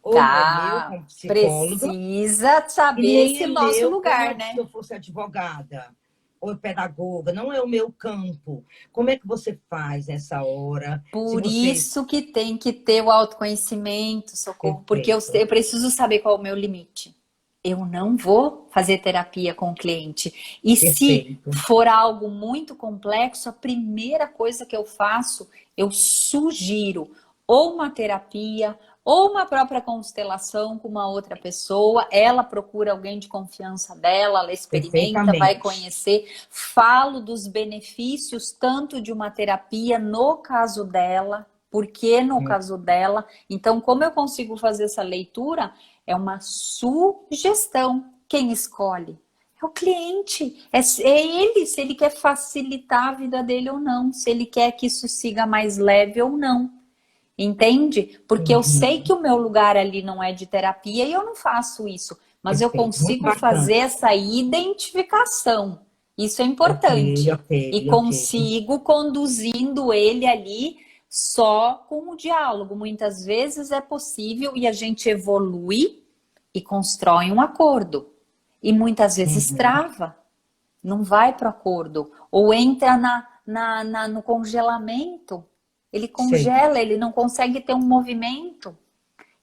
Ou não é meu como psicóloga. Precisa saber esse nosso lugar, né? Se eu fosse advogada ou pedagoga, não é o meu campo. Como é que você faz nessa hora? Por isso que tem que ter o autoconhecimento, Socorro, porque eu preciso saber qual é o meu limite. Eu não vou fazer terapia com o cliente. E se for algo muito complexo, a primeira coisa que eu faço, eu sugiro ou uma terapia, ou uma própria constelação com uma outra pessoa. Ela procura alguém de confiança dela, ela experimenta, vai conhecer. Falo dos benefícios tanto de uma terapia no caso dela, porque no caso dela. Então, como eu consigo fazer essa leitura? É uma sugestão. Quem escolhe? É o cliente. É ele, se ele quer facilitar a vida dele ou não. Se ele quer que isso siga mais leve ou não. Entende? Porque eu sei que o meu lugar ali não é de terapia e eu não faço isso. Mas eu consigo fazer essa identificação. Isso é importante. E consigo conduzindo ele ali só com o diálogo. Muitas vezes é possível e a gente evolui e constrói um acordo. E muitas vezes trava. Não vai para o acordo. Ou entra no congelamento. Ele congela, ele não consegue ter um movimento.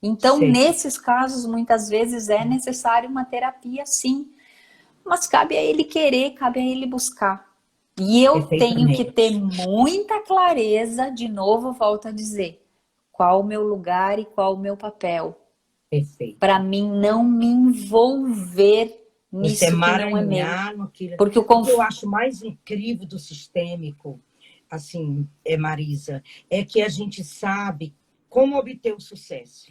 Então, nesses casos, muitas vezes é necessário uma terapia, sim. Mas cabe a ele querer, cabe a ele buscar. E eu tenho que ter muita clareza, de novo, volto a dizer, qual o meu lugar e qual o meu papel. Para mim não me envolver nisso que não é meu. Porque o que eu acho mais incrível do sistêmico, assim, Marisa, é que a gente sabe como obter o sucesso.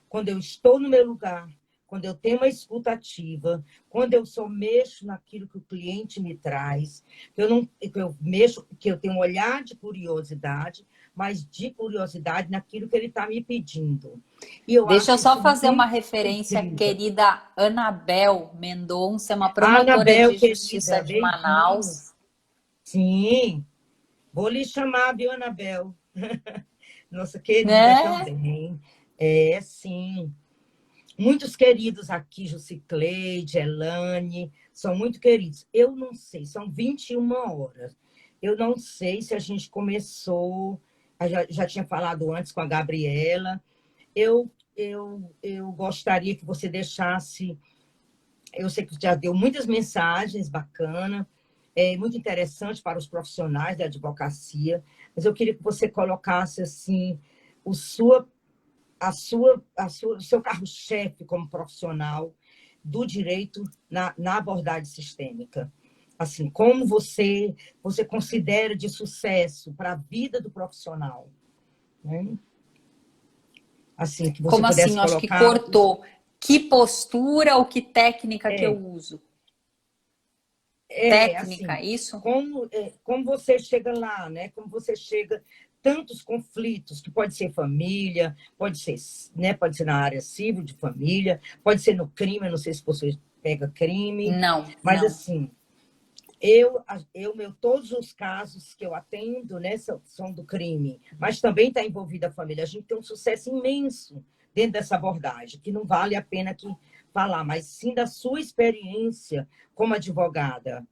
Quando eu estou no meu lugar, quando eu tenho uma escuta ativa, quando eu só mexo naquilo que o cliente me traz, que eu tenho um olhar de curiosidade, mas de curiosidade naquilo que ele está me pedindo. Deixa eu só fazer uma referência, querida Anabel Mendonça, uma promotora de justiça de Manaus. Sim. Vou lhe chamar, viu, Anabel? Nossa querida também. Sim. Muitos queridos aqui, Jucicleide, Elane, são muito queridos. Eu não sei, são 21 horas. Eu não sei se a gente começou, já tinha falado antes com a Gabriela. Eu gostaria que você deixasse... Eu sei que já deu muitas mensagens bacanas, muito interessante para os profissionais da advocacia, mas eu queria que você colocasse assim o seu carro-chefe como profissional do direito na abordagem sistêmica. Assim, como você considera de sucesso para a vida do profissional, né? Assim, que você como pudesse assim? Acho que cortou. Que postura ou que técnica que eu uso? Técnica, assim, isso? Como você chega lá, né? Como você chega... Tantos conflitos, que pode ser família, pode ser na área civil de família, pode ser no crime, eu não sei se você pega crime. Não. Mas, assim, todos os casos que eu atendo, né, são do crime, mas também está envolvida a família. A gente tem um sucesso imenso dentro dessa abordagem, que não vale a pena aqui falar, mas sim da sua experiência como advogada.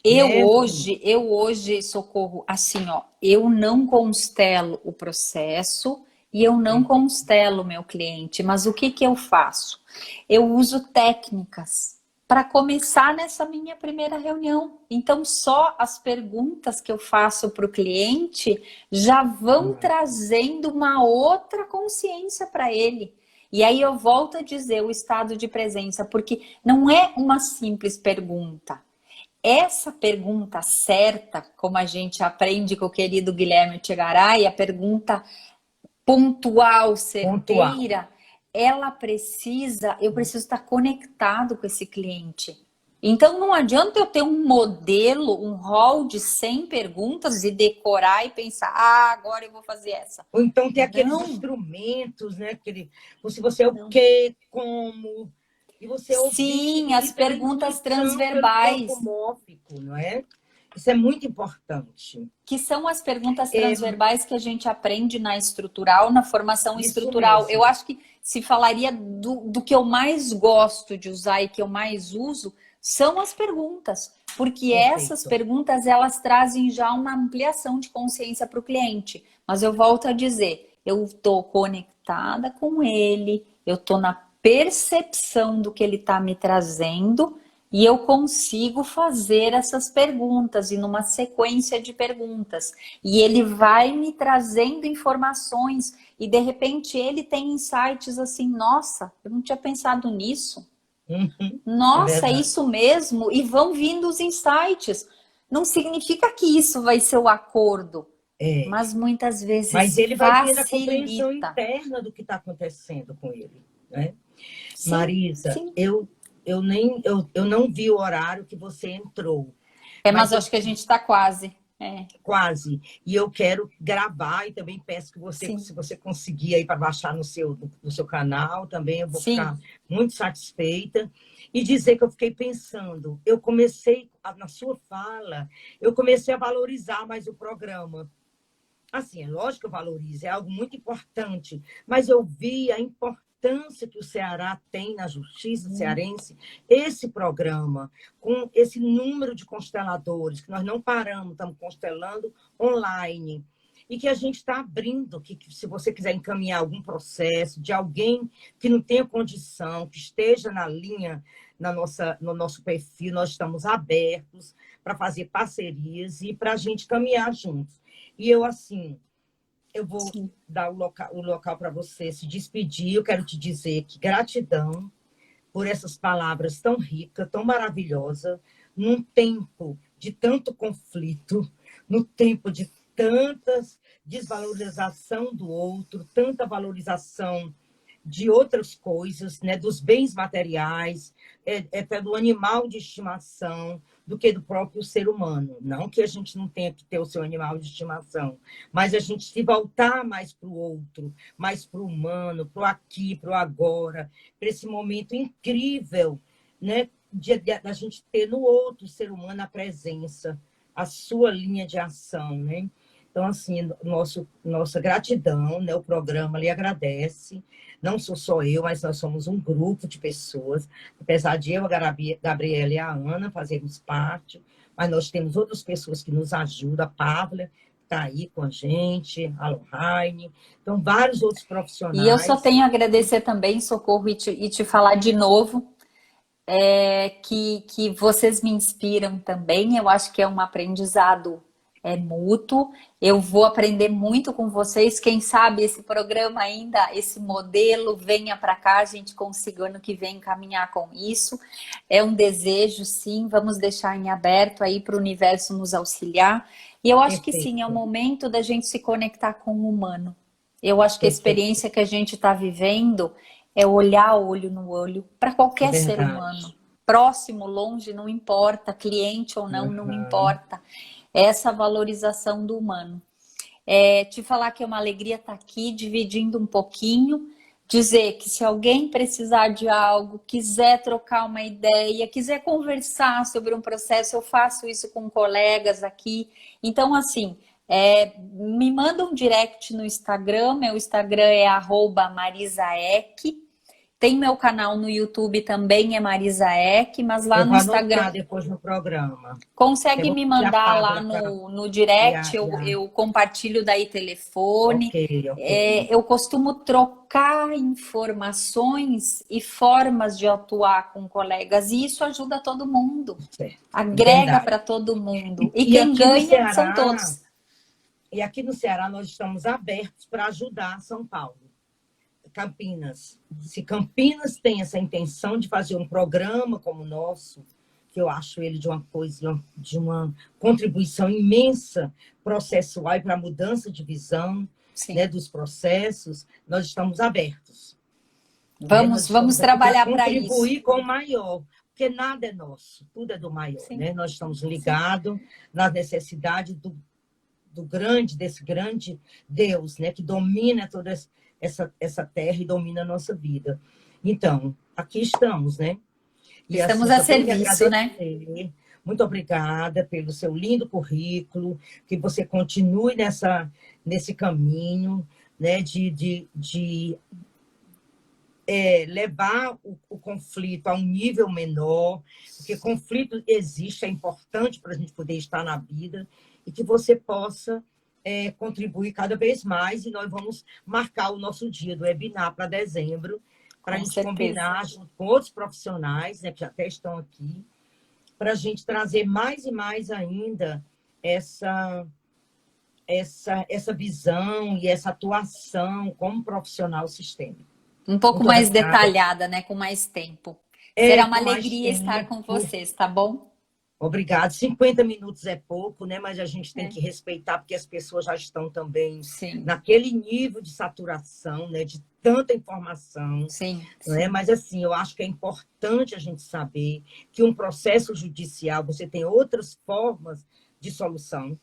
Eu hoje, Socorro, assim, ó, eu não constelo o processo e eu não constelo o meu cliente, mas o que eu faço? Eu uso técnicas. para começar nessa minha primeira reunião. Então, só as perguntas que eu faço para o cliente já vão trazendo uma outra consciência para ele. E aí eu volto a dizer o estado de presença, porque não é uma simples pergunta. Essa pergunta certa, como a gente aprende com o querido Guilherme Tchegaray, a pergunta pontual, certeira, eu preciso estar conectado com esse cliente. Então não adianta eu ter um modelo, um hall de 100 perguntas e decorar e pensar, agora eu vou fazer essa. Ou então tem aqueles instrumentos, né? Se você é o quê, como... E você Sim, as perguntas transverbais. Corpo mórfico, não é? Isso é muito importante. Que são as perguntas transverbais que a gente aprende na estrutural, na formação estrutural. Mesmo. Eu acho que se falaria do que eu mais gosto de usar e que eu mais uso, são as perguntas. Porque essas perguntas, elas trazem já uma ampliação de consciência para o cliente. Mas eu volto a dizer, eu estou conectada com ele, eu estou na percepção do que ele está me trazendo e eu consigo fazer essas perguntas e numa sequência de perguntas. E ele vai me trazendo informações e de repente ele tem insights assim, nossa, eu não tinha pensado nisso. Nossa, é isso mesmo? E vão vindo os insights. Não significa que isso vai ser o acordo. Mas muitas vezes Mas ele vai ter a compreensão interna do que está acontecendo com ele, né? Sim, Marisa, sim. Eu não vi o horário que você entrou. Mas eu acho que a gente está quase. Quase. E eu quero gravar e também peço que você, se você conseguir aí para baixar no seu canal, também eu vou ficar muito satisfeita. E dizer que eu fiquei pensando, eu comecei, na sua fala, eu comecei a valorizar mais o programa. Assim, é lógico que eu valorizo, é algo muito importante, mas eu vi a importância que o Ceará tem na justiça cearense, esse programa, com esse número de consteladores, que nós não paramos, estamos constelando online, e que a gente está abrindo, que se você quiser encaminhar algum processo de alguém que não tenha condição, que esteja na linha, no nosso perfil, nós estamos abertos para fazer parcerias e para a gente caminhar juntos. E eu, assim... Eu vou dar o local para você se despedir. Eu quero te dizer que gratidão por essas palavras tão ricas, tão maravilhosas, num tempo de tanto conflito, no tempo de tanta desvalorização do outro, tanta valorização de outras coisas, né, dos bens materiais, até do animal de estimação, do que do próprio ser humano. Não que a gente não tenha que ter o seu animal de estimação, mas a gente se voltar mais para o outro, mais para o humano, para o aqui, para o agora, para esse momento incrível, né, da gente ter no outro ser humano a presença, a sua linha de ação, né? Então, assim, nossa gratidão, né? O programa lhe agradece. Não sou só eu, mas nós somos um grupo de pessoas. Apesar de eu, a Gabriela e a Ana fazermos parte, mas nós temos outras pessoas que nos ajudam. A Pavla está aí com a gente, a Lohane. Então, vários outros profissionais. E eu só tenho a agradecer também, Socorro, e te falar de novo que vocês me inspiram também. Eu acho que é um aprendizado mútuo. Eu vou aprender muito com vocês. Quem sabe esse programa ainda, esse modelo venha para cá, a gente consiga ano que vem caminhar com isso. É um desejo, sim. Vamos deixar em aberto aí para o universo nos auxiliar. E eu acho que sim, é o momento da gente se conectar com o humano. Eu acho que a experiência que a gente está vivendo é olhar olho no olho para qualquer ser humano. Próximo, longe, não importa. Cliente ou não, não importa. Essa valorização do humano. Te falar que é uma alegria estar aqui, dividindo um pouquinho, dizer que se alguém precisar de algo, quiser trocar uma ideia, quiser conversar sobre um processo, eu faço isso com colegas aqui. Então, assim, me manda um direct no Instagram, meu Instagram é @marisaek. Tem meu canal no YouTube também, é Marisa Eck, mas lá Eu no vou Instagram... anotar depois no programa. Consegue Eu vou me pedir a mandar lá Bárbara para... no direct, eu compartilho daí telefone. Ok, ok. Eu costumo trocar informações e formas de atuar com colegas, e isso ajuda todo mundo, Certo. agrega Verdade. para todo mundo. E E quem aqui no ganha são Ceará, todos. nós estamos abertos para ajudar São Paulo. Campinas. Se Campinas tem essa intenção de fazer um programa como o nosso, que eu acho ele de uma coisa, de uma contribuição imensa processual e para a mudança de visão, né, dos processos, nós estamos abertos. Né? Nós Vamos estamos aqui para trabalhar para isso. contribuir com o maior, porque nada é nosso, tudo é do maior. Né? Nós estamos ligados na necessidade desse grande Deus, né, que domina toda essa terra e domina a nossa vida. Então, aqui estamos, né? E Estamos assim, a só tenho que serviço, né? agradecer. Muito obrigada pelo seu lindo currículo, que você continue nesse caminho, né, de levar o conflito a um nível menor, porque conflito existe, é importante para a gente poder estar na vida, e que você possa contribuir cada vez mais, e nós vamos marcar o nosso dia do webinar para dezembro, para a gente combinar junto com outros profissionais, né, que até estão aqui, para a gente trazer mais e mais ainda essa visão e essa atuação como profissional sistêmico. Um pouco Muito mais obrigada. detalhada, né? Com mais tempo. Será uma Com mais alegria estar com tempo. vocês, tá bom? Obrigada. 50 minutos é pouco, né? Mas a gente tem que respeitar, porque as pessoas já estão também naquele nível de saturação, né? De tanta informação. Né? Mas, assim, eu acho que é importante a gente saber que um processo judicial, você tem outras formas de solução.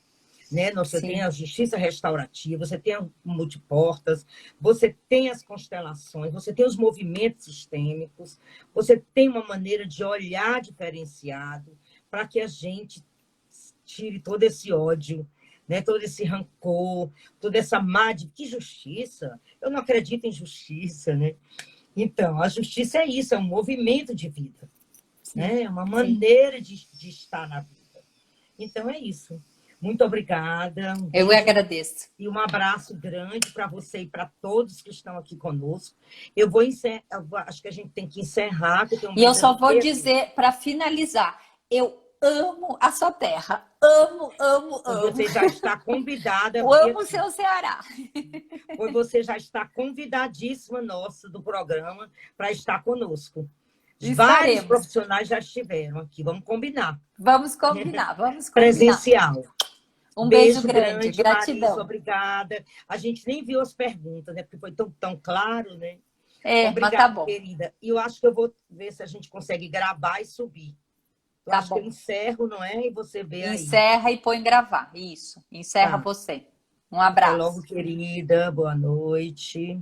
Né? Você tem a justiça restaurativa, você tem o multiportas, você tem as constelações, você tem os movimentos sistêmicos, você tem uma maneira de olhar diferenciado para que a gente tire todo esse ódio, né? Todo esse rancor, toda essa má de... Que justiça? Eu não acredito em justiça, né? Então, a justiça é isso, é um movimento de vida, né? É uma maneira de estar na vida. Então, é isso. Muito obrigada. Eu agradeço. E um abraço grande para você e para todos que estão aqui conosco. Eu vou encerrar, acho que a gente tem que encerrar. E eu só vou dizer, para finalizar, eu amo a sua terra. Amo, amo, amo. Você já está convidada. Eu amo o seu Ceará. Pois você já está convidadíssima nossa do programa para estar conosco. Vários profissionais já estiveram aqui. Vamos combinar. Vamos combinar, vamos combinar. Presencial. Um beijo grande, gratidão. Marisa, obrigada. A gente nem viu as perguntas, né? Porque foi tão claro, né? Obrigada, mas tá bom, querida. E eu acho que eu vou ver se a gente consegue gravar e subir. Eu acho que eu encerro, não é? E você vê aí. Encerra e põe gravar. Isso. Encerra você. Um abraço. Até logo, querida. Boa noite.